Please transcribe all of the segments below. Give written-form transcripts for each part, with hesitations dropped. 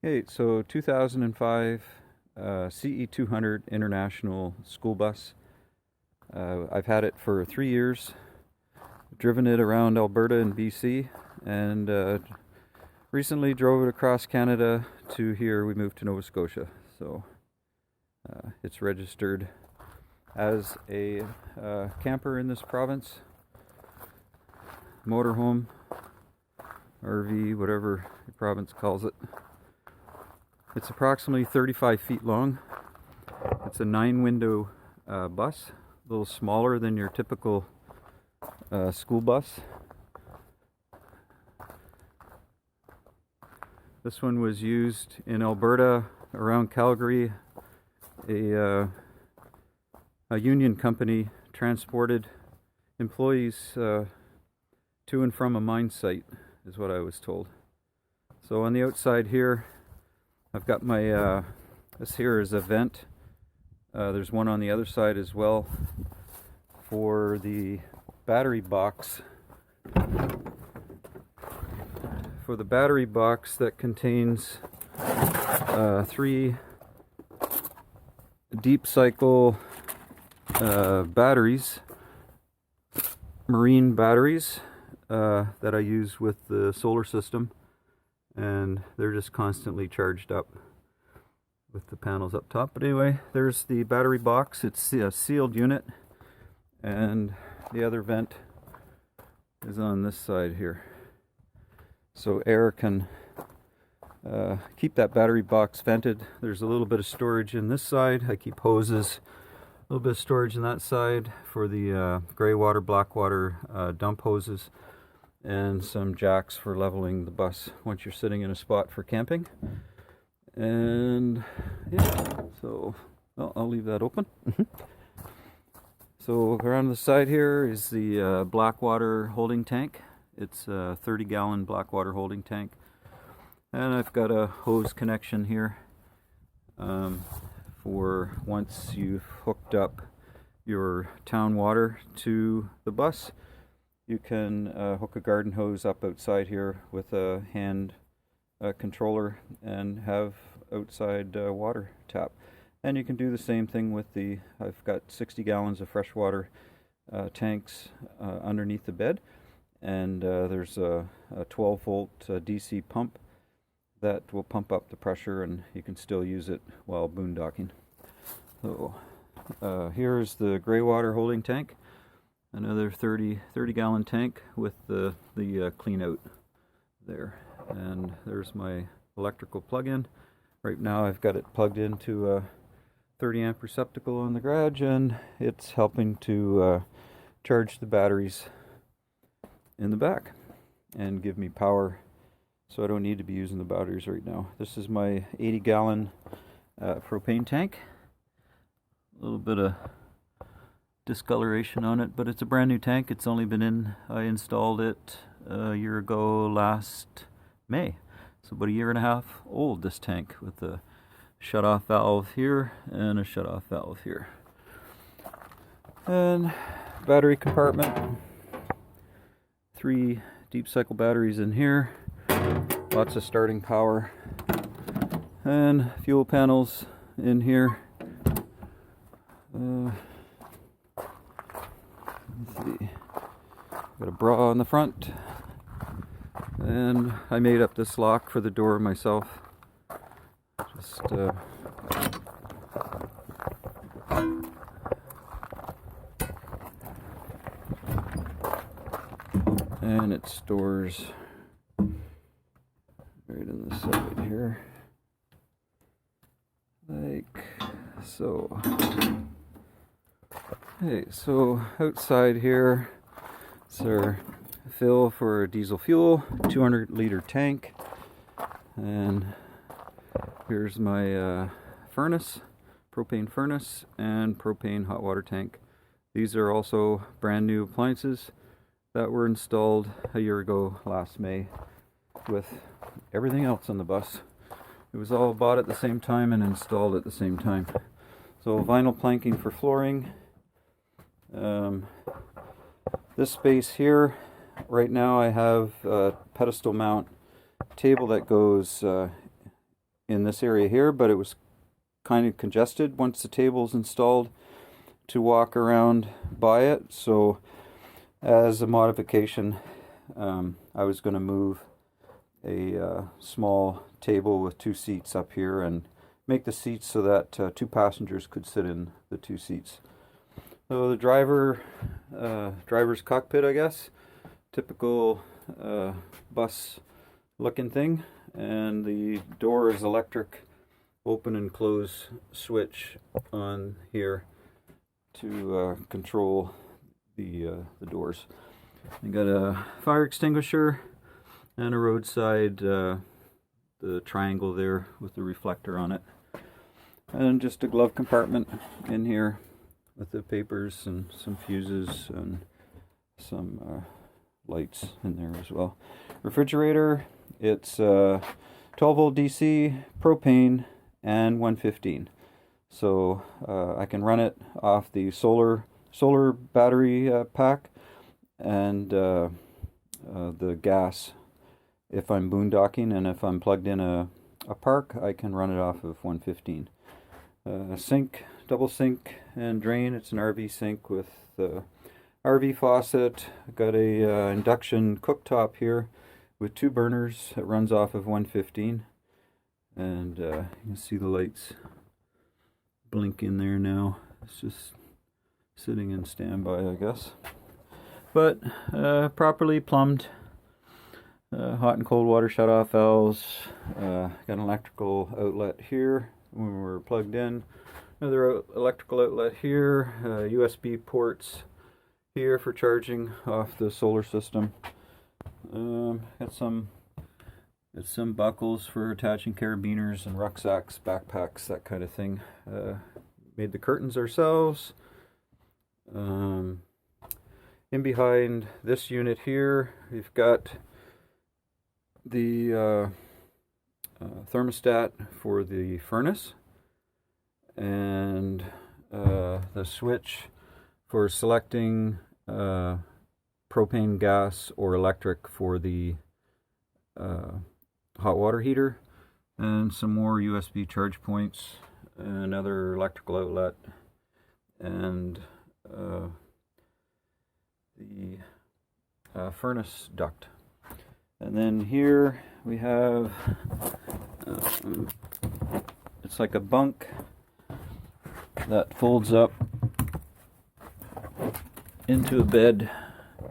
Okay, so 2005 CE200 International School Bus. I've had it for 3 years, driven it around Alberta and BC, and recently drove it across Canada to here. We moved to Nova Scotia, so it's registered as a camper in this province, motorhome, RV, whatever the province calls it. It's approximately 35 feet long. It's a 9-window bus, a little smaller than your typical school bus. This one was used in Alberta, around Calgary. A union company transported employees to and from a mine site, is what I was told. So on the outside here, I've got my, this here is a vent. There's one on the other side as well for the battery box. For the battery box that contains 3 deep cycle batteries, marine batteries that I use with the solar system. And they're just constantly charged up with the panels up top. But anyway, there's the battery box. It's a sealed unit, and the other vent is on this side here, so air can keep that battery box vented. There's a little bit of storage in this side. I keep hoses, a little bit of storage on that side for the gray water, black water dump hoses, and some jacks for leveling the bus once you're sitting in a spot for camping. And yeah, so well, I'll leave that open. So around the side here is the black water holding tank. It's a 30-gallon black water holding tank, and I've got a hose connection here for once you've hooked up your town water to the bus. You can hook a garden hose up outside here with a hand controller and have outside water tap. And you can do the same thing with the, I've got 60 gallons of freshwater tanks underneath the bed. And there's a 12-volt DC pump that will pump up the pressure, and you can still use it while boondocking. So here's the gray water holding tank. Another 30 gallon tank with the clean out there. And there's my electrical plug-in. Right now I've got it plugged into a 30 amp receptacle on the garage, and it's helping to charge the batteries in the back and give me power, so I don't need to be using the batteries right now. This is my 80 gallon propane tank. A little bit of discoloration on it, but it's a brand new tank. It's only been in, I installed it a year ago last May, so about a year and a half old, this tank, with a shut-off valve here and a shut-off valve here. And battery compartment, 3 deep cycle batteries in here, lots of starting power, and fuel panels in here. Let's see, got a bra on the front, and I made up this lock for the door myself. Just and it stores right in the side here, like so. Okay, so outside here, it's our fill for diesel fuel, 200-liter tank, and here's my furnace, propane furnace, and propane hot water tank. These are also brand new appliances that were installed a year ago last May with everything else on the bus. It was all bought at the same time and installed at the same time. So vinyl planking for flooring. This space here, right now I have a pedestal mount table that goes in this area here, but it was kind of congested once the table's installed to walk around by it. So as a modification, I was going to move a small table with 2 seats up here and make the seats so that 2 passengers could sit in the 2 seats. So the driver's cockpit, I guess, typical bus looking thing, and the door is electric, open and close switch on here to control the doors. You got a fire extinguisher and a roadside, the triangle there with the reflector on it, and just a glove compartment in here with the papers and some fuses and some lights in there as well. Refrigerator, it's 12 volt DC, propane, and 115. So I can run it off the solar battery pack and the gas. If I'm boondocking and if I'm plugged in a park, I can run it off of 115. Sink, double sink and drain. It's an RV sink with RV faucet. Got a induction cooktop here with 2 burners. It runs off of 115, and you can see the lights blink in there now. It's just sitting in standby, I guess, but properly plumbed. Hot and cold water shut-off valves. Got an electrical outlet here when we're plugged in. Another electrical outlet here. USB ports here for charging off the solar system. Got some buckles for attaching carabiners and rucksacks, backpacks, that kind of thing. Made the curtains ourselves. In behind this unit here, we've got the thermostat for the furnace and the switch for selecting propane, gas, or electric for the hot water heater, and some more USB charge points, another electrical outlet, and the furnace duct. And then here we have, it's like a bunk that folds up into a bed.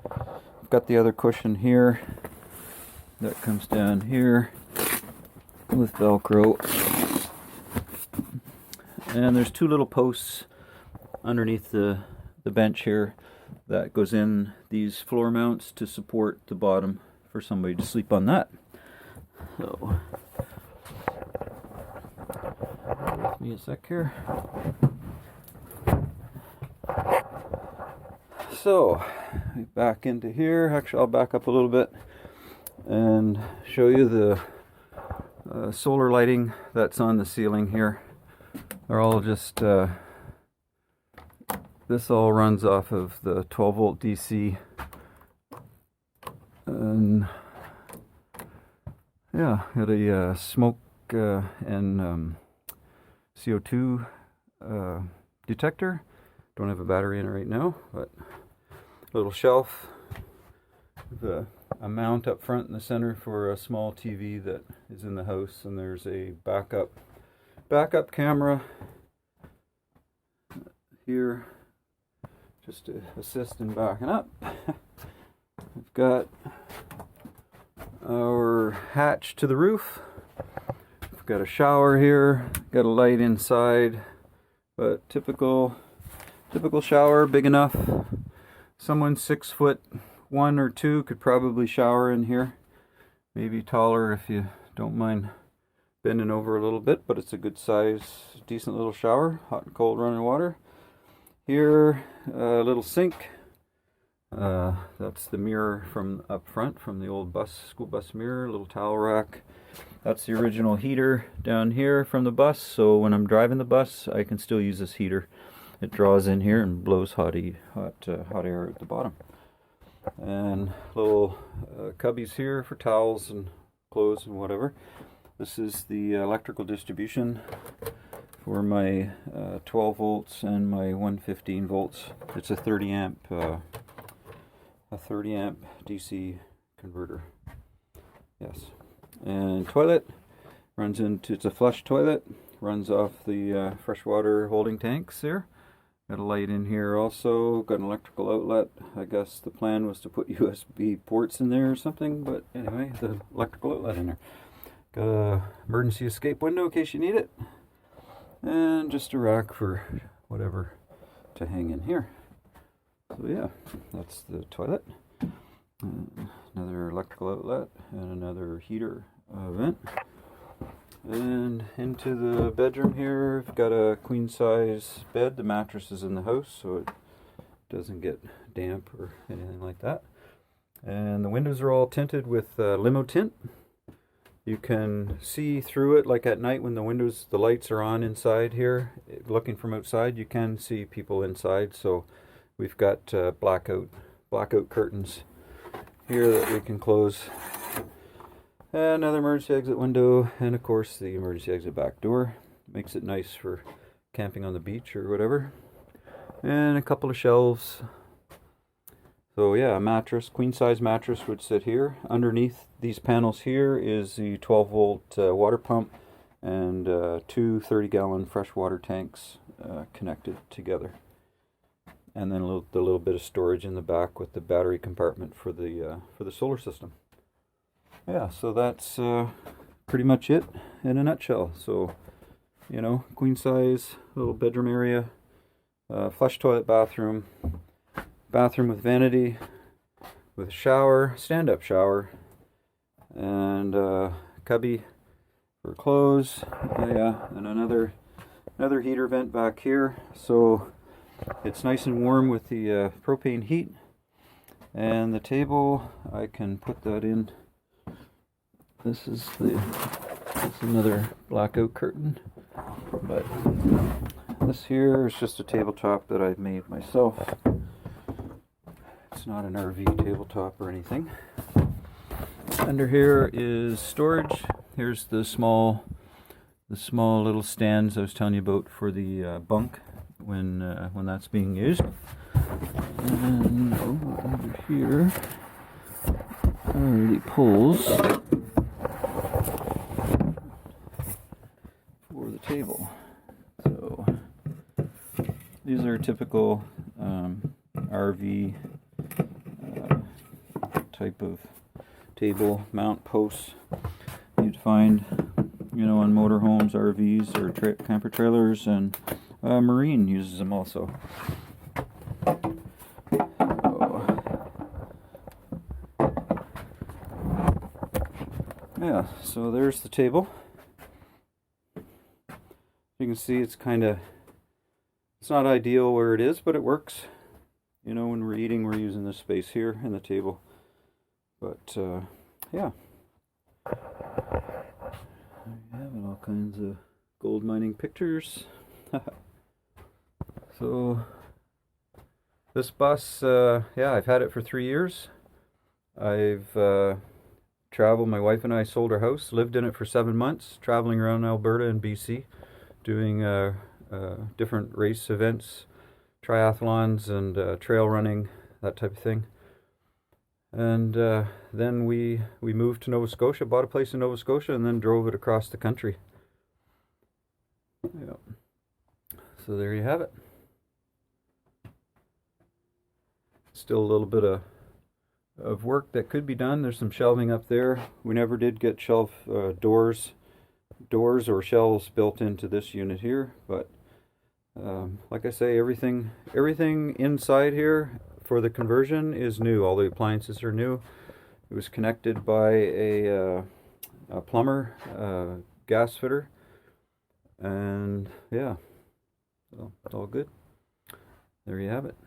I've got the other cushion here that comes down here with Velcro. And there's 2 little posts underneath the bench here that goes in these floor mounts to support the bottom for somebody to sleep on that. So, give me a sec here. So, back into here. Actually, I'll back up a little bit and show you the solar lighting that's on the ceiling here. They're all just, this all runs off of the 12 volt DC. And yeah, got a smoke and CO2 detector. Don't have a battery in it right now, but a little shelf with a mount up front in the center for a small TV that is in the house, and there's a backup camera here just to assist in backing up. We've got our hatch to the roof. We've got a shower here, got a light inside, but typical shower, big enough. Someone 6'1" or 2" could probably shower in here. Maybe taller if you don't mind bending over a little bit, but it's a good size, decent little shower. Hot and cold running water. Here, a little sink. That's the mirror from up front, from the old school bus mirror. Little towel rack. That's the original heater down here from the bus, so when I'm driving the bus I can still use this heater. It draws in here and blows hot air at the bottom. And little cubbies here for towels and clothes and whatever. This is the electrical distribution for my 12 volts and my 115 volts. It's a 30 amp DC converter. Yes. And toilet runs into, it's a flush toilet, runs off the freshwater holding tanks there. Got a light in here also, got an electrical outlet. I guess the plan was to put USB ports in there or something, but anyway, the electrical outlet in there. Got a emergency escape window in case you need it. And just a rack for whatever to hang in here. So yeah, that's the toilet. Another electrical outlet and another heater vent. And into the bedroom here, I've got a queen size bed. The mattress is in the house, so it doesn't get damp or anything like that. And the windows are all tinted with limo tint. You can see through it, like at night when the lights are on inside here, looking from outside, you can see people inside. So we've got blackout curtains here that we can close. Another emergency exit window, and of course the emergency exit back door. Makes it nice for camping on the beach or whatever. And a couple of shelves. So yeah, a mattress, queen size mattress would sit here. Underneath these panels here is the 12 volt water pump and two 30-gallon freshwater tanks connected together. And then the little bit of storage in the back with the battery compartment for the solar system. Yeah, so that's pretty much it in a nutshell. So, you know, queen size, little bedroom area, flush toilet, bathroom with vanity, with a shower, stand-up shower, and cubby for clothes. Yeah, and another heater vent back here. So it's nice and warm with the propane heat. And the table, I can put that in. This is another blackout curtain, but this here is just a tabletop that I've made myself. It's not an RV tabletop or anything. Under here is storage. Here's the small little stands I was telling you about for the bunk when that's being used. And over here are the poles for the table. So these are typical RV type of table mount posts you'd find, you know, on motorhomes, RVs, or camper trailers, and marine uses them also. Yeah, so there's the table. You can see it's not ideal where it is, but it works. You know, when we're eating, we're using this space here in the table. But yeah, I have all kinds of gold mining pictures. So this bus, yeah, I've had it for 3 years. I've traveled. My wife and I sold our house, lived in it for 7 months, traveling around Alberta and BC, doing different race events, triathlons and trail running, that type of thing. And then we moved to Nova Scotia, bought a place in Nova Scotia, and then drove it across the country. Yeah. So there you have it. Still a little bit of work that could be done. There's some shelving up there. We never did get shelf doors or shelves built into this unit here, but like I say, everything inside here for the conversion is new. All the appliances are new. It was connected by a plumber, gas fitter, and yeah, so it's all good. There you have it.